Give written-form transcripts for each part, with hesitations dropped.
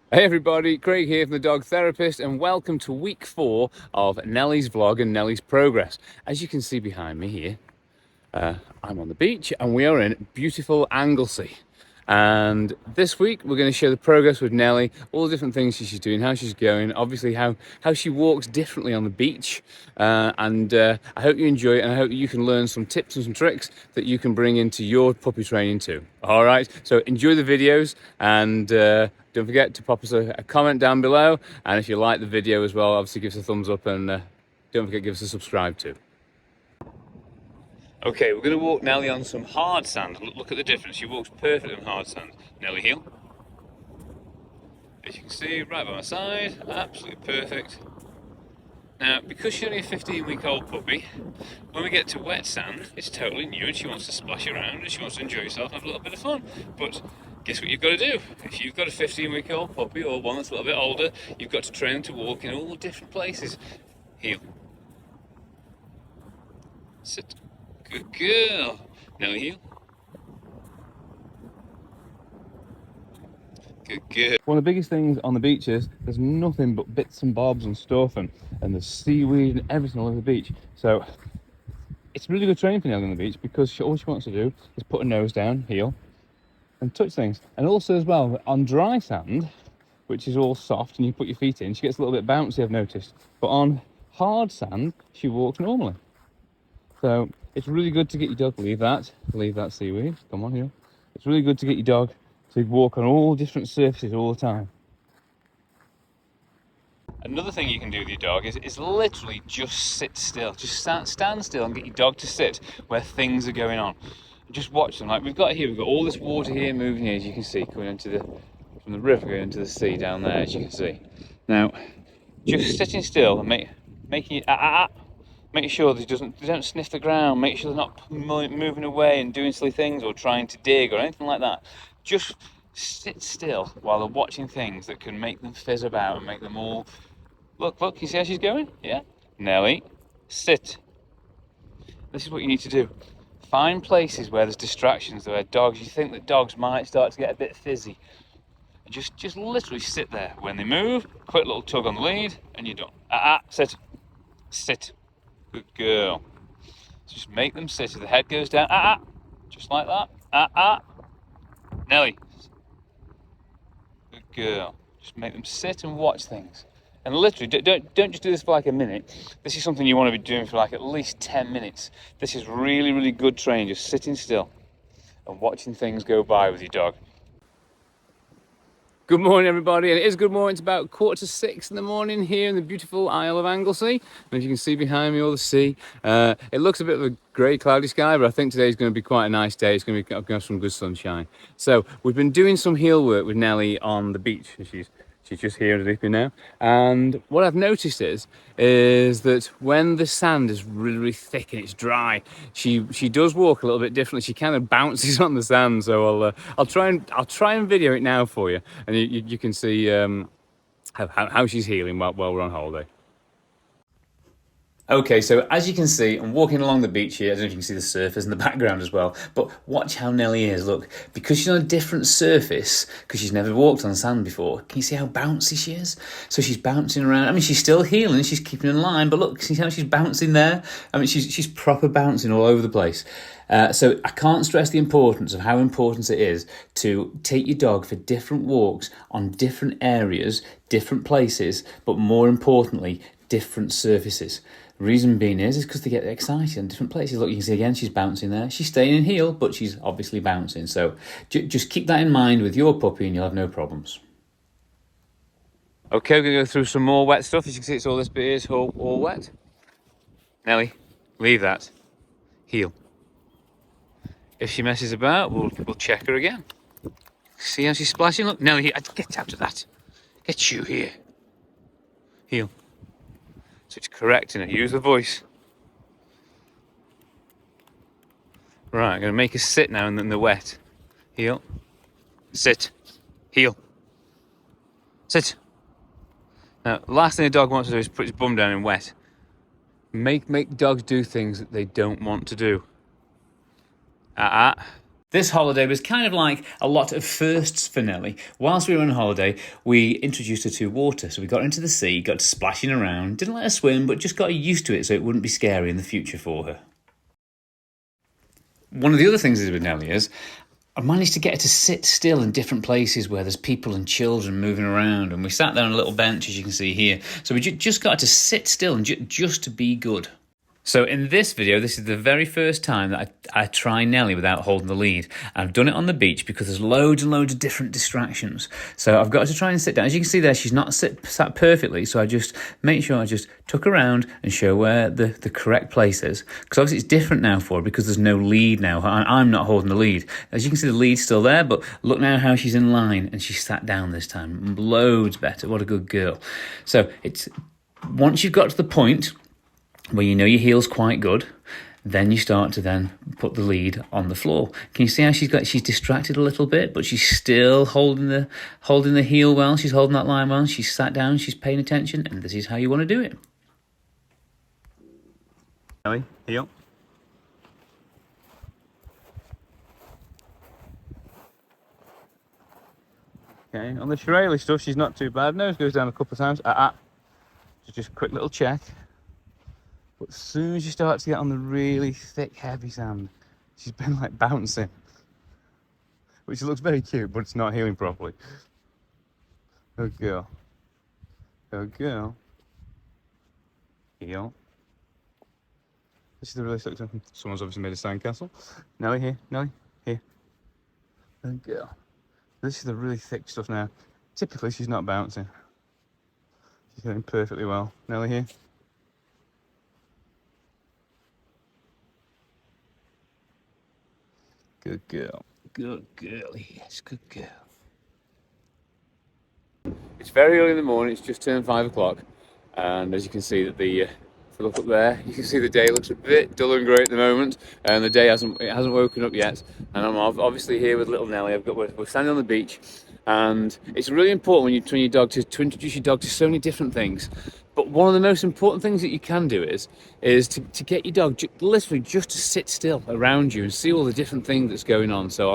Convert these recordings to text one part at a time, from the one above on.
Hey everybody, Craig here from the Dog Therapist, and welcome to week 4 of Nelly's vlog and Nelly's progress. As you can see behind me here, I'm on the beach and we are in beautiful Anglesey. And this week we're going to share the progress with Nelly, all the different things she's doing, how she's going, obviously how she walks differently on the beach. I hope you enjoy it, and I hope you can learn some tips and some tricks that you can bring into your puppy training too. All right, so enjoy the videos, and don't forget to pop us a comment down below. And if you like the video as well, obviously give us a thumbs up, and don't forget to give us a subscribe too. Okay, we're going to walk Nelly on some hard sand. Look at the difference. She walks perfectly on hard sand. Nelly, heel. As you can see, right by my side, absolutely perfect. Now, because she's only a 15-week-old puppy, when we get to wet sand, it's totally new and she wants to splash around and she wants to enjoy herself and have a little bit of fun. But guess what you've got to do? If you've got a 15-week-old puppy or one that's a little bit older, you've got to train them to walk in all different places. Heel. Sit. Good girl. Nelly, heel. Good girl. One of the biggest things on the beach is there's nothing but bits and bobs and stuff, and there's seaweed and everything all over the beach. So it's really good training for Nelly on the beach, because all she wants to do is put her nose down, heel, and touch things. And also as well, on dry sand, which is all soft and you put your feet in, she gets a little bit bouncy, I've noticed. But on hard sand, she walks normally. So it's really good to get your dog, leave that seaweed, come on here. It's really good to get your dog to walk on all different surfaces all the time. Another thing you can do with your dog is literally just sit still. Just stand still and get your dog to sit where things are going on. Just watch them. Like we've got all this water here moving here, as you can see, coming into from the river going into the sea down there, as you can see. Now, just sitting still and making it make sure they don't sniff the ground. Make sure they're not moving away and doing silly things or trying to dig or anything like that. Just sit still while they're watching things that can make them fizz about and make them all... Look, you see how she's going? Yeah? Nelly, sit. This is what you need to do. Find places where there's distractions, where you think that dogs might start to get a bit fizzy. And just literally sit there. When they move, quick little tug on the lead, and you're done. Sit. Sit. Good girl. Just make them sit. If the head goes down, just like that. Nelly. Good girl. Just make them sit and watch things. And literally, don't just do this for like a minute. This is something you want to be doing for like at least 10 minutes. This is really, really good training, just sitting still and watching things go by with your dog. Good morning, everybody, and it is good morning. It's about 5:45 in the morning here in the beautiful Isle of Anglesey. And as you can see behind me, all the sea. It looks a bit of a grey, cloudy sky, but I think today's going to be quite a nice day. It's going to have some good sunshine. So we've been doing some heel work with Nelly on the beach. She's just here underneath me now. And what I've noticed is that when the sand is really, really thick and it's dry, she does walk a little bit differently. She kind of bounces on the sand. So I'll try and video it now for you, and you can see how she's healing while we're on holiday. Okay, so as you can see, I'm walking along the beach here. I don't know if you can see the surface in the background as well, but watch how Nelly is. Look, because she's on a different surface, because she's never walked on sand before, can you see how bouncy she is? So she's bouncing around. I mean, she's still healing, she's keeping in line, but look, see how she's bouncing there? I mean, she's proper bouncing all over the place. So I can't stress the importance of how important it is to take your dog for different walks on different areas, different places, but more importantly, different surfaces. The reason being is because they get excited in different places. Look, you can see again, she's bouncing there. She's staying in heel, but she's obviously bouncing. So just keep that in mind with your puppy and you'll have no problems. Okay, we're going to go through some more wet stuff. As you can see, it's all this bit is all wet. Nelly, leave that. Heel. If she messes about, we'll check her again. See how she's splashing? Look, Nelly, get out of that. Get you here. Heel. So it's correcting it. Use the voice. Right, I'm going to make her sit now in the wet. Heel. Sit. Heel. Sit. Now, the last thing a dog wants to do is put his bum down in wet. Make dogs do things that they don't want to do. This holiday was kind of like a lot of firsts for Nelly. Whilst we were on holiday, we introduced her to water. So we got into the sea, got to splashing around, didn't let her swim, but just got her used to it so it wouldn't be scary in the future for her. One of the other things with Nelly is I managed to get her to sit still in different places where there's people and children moving around. And we sat there on a little bench, as you can see here. So we just got her to sit still and just to be good. So in this video, this is the very first time that I try Nelly without holding the lead. I've done it on the beach because there's loads and loads of different distractions. So I've got to try and sit down. As you can see there, she's not sat perfectly. So I just make sure I just tuck her around and show where the correct place is. Because obviously it's different now for her because there's no lead now. I'm not holding the lead. As you can see, the lead's still there, but look now how she's in line and she's sat down this time. Loads better. What a good girl. So it's once you've got to the point where you know your heel's quite good, then you start to then put the lead on the floor. Can you see how she's distracted a little bit, but she's still holding the heel well, she's holding that line well, she's sat down, she's paying attention, and this is how you want to do it. Nelly, heel. Okay, on the Shirley stuff, she's not too bad. Nose goes down a couple of times. Just a quick little check. But as soon as you start to get on the really thick, heavy sand, she's been like bouncing. Which looks very cute, but it's not healing properly. Good girl. Good girl. Heel. This is the really slick stuff. Someone's obviously made a sandcastle. Nelly, here. Nelly, here. Good girl. This is the really thick stuff now. Typically, she's not bouncing. She's doing perfectly well. Nelly, here. Good girl. Good girl. Yes, good girl. It's very early in the morning. It's just turned 5 o'clock. And as you can see, that if you look up there, you can see the day looks a bit dull and grey at the moment. And the day hasn't woken up yet. And I'm obviously here with little Nelly. We're standing on the beach. And it's really important when you train your dog to introduce your dog to so many different things. But one of the most important things that you can do is to get your dog literally just to sit still around you and see all the different things that's going on. So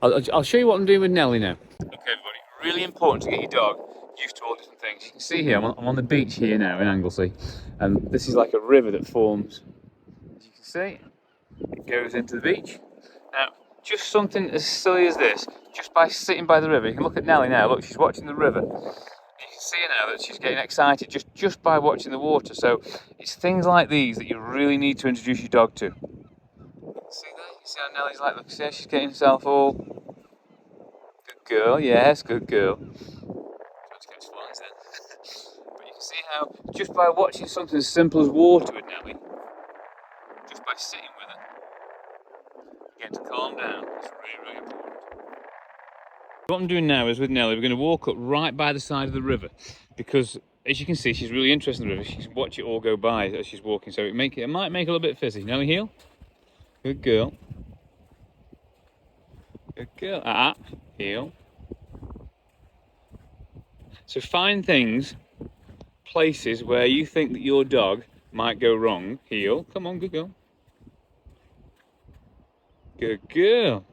I'll show you what I'm doing with Nelly now. Okay, everybody, really important to get your dog used to all different things. You can see here, I'm on the beach here now in Anglesey, and this is like a river that forms. As you can see, it goes into the beach. Now, just something as silly as this, just by sitting by the river, you can look at Nelly now. Look, she's watching the river. You can see now that she's getting excited just by watching the water. So it's things like these that you really need to introduce your dog to. See that? You see how Nelly's like, look, see how she's getting herself all... Good girl, yes, good girl. But you can see how just by watching something as simple as water with Nelly, just by sitting with her, you get to calm down. It's really, really important. What I'm doing now is with Nelly, we're going to walk up right by the side of the river because, as you can see, she's really interested in the river. She can watch it all go by as she's walking, so it might make her a little bit fizzy. Nelly, heel. Good girl. Good girl. Heel. So find things, places where you think that your dog might go wrong. Heel. Come on, good girl. Good girl.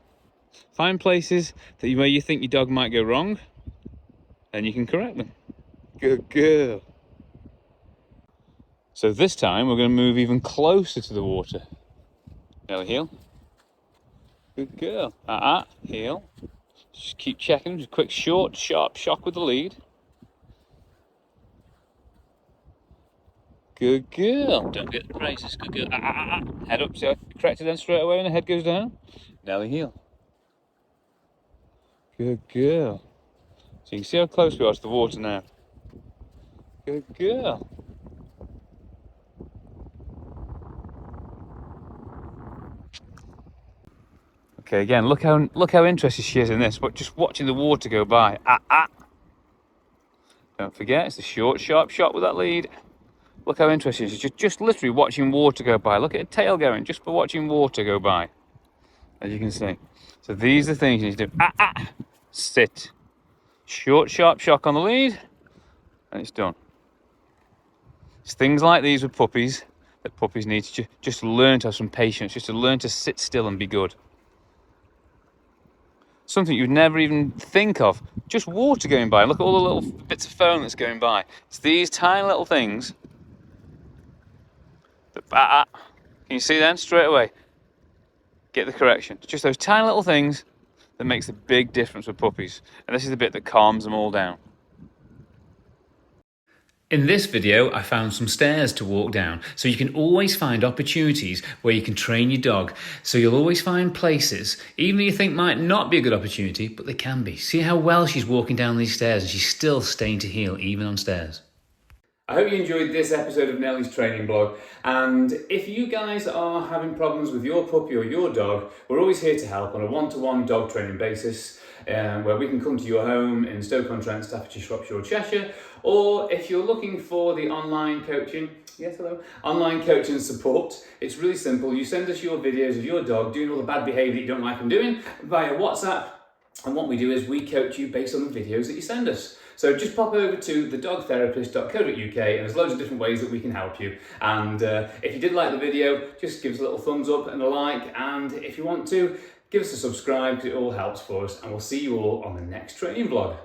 Find places where you think your dog might go wrong, and you can correct them. Good girl. So this time we're going to move even closer to the water. Nelly, heel. Good girl. Heel. Just keep checking. Just a quick, short, sharp shock with the lead. Good girl. Don't get the braces. Good girl. Head up. So correct it then straight away when the head goes down. Nelly, heel. Good girl. So you can see how close we are to the water now. Good girl. Okay, again, look how interested she is in this. But just watching the water go by. Don't forget, it's the short, sharp shot with that lead. Look how interested she is. Just literally watching water go by. Look at her tail going, just for watching water go by. As you can see. So these are the things you need to do. Sit. Short, sharp shock on the lead. And it's done. It's things like these with puppies that puppies need to just learn to have some patience, just to learn to sit still and be good. something you'd never even think of. Just water going by. Look at all the little bits of foam that's going by. It's these tiny little things that, can you see them straight away? Get the correction. It's just those tiny little things that makes the big difference with puppies. And this is the bit that calms them all down. In this video, I found some stairs to walk down, so you can always find opportunities where you can train your dog. So you'll always find places, even though you think might not be a good opportunity, but they can be. See how well she's walking down these stairs and she's still staying to heel, even on stairs. I hope you enjoyed this episode of Nelly's training blog, and if you guys are having problems with your puppy or your dog, we're always here to help on a one-to-one dog training basis, where we can come to your home in Stoke-on-Trent, Staffordshire, Shropshire or Cheshire, or if you're looking for the online coaching, online coaching support, it's really simple. You send us your videos of your dog doing all the bad behaviour that you don't like them doing via WhatsApp, and what we do is we coach you based on the videos that you send us. So just pop over to thedogtherapist.co.uk and there's loads of different ways that we can help you. And if you did like the video, just give us a little thumbs up and a like. And if you want to, give us a subscribe because it all helps for us. And we'll see you all on the next training vlog.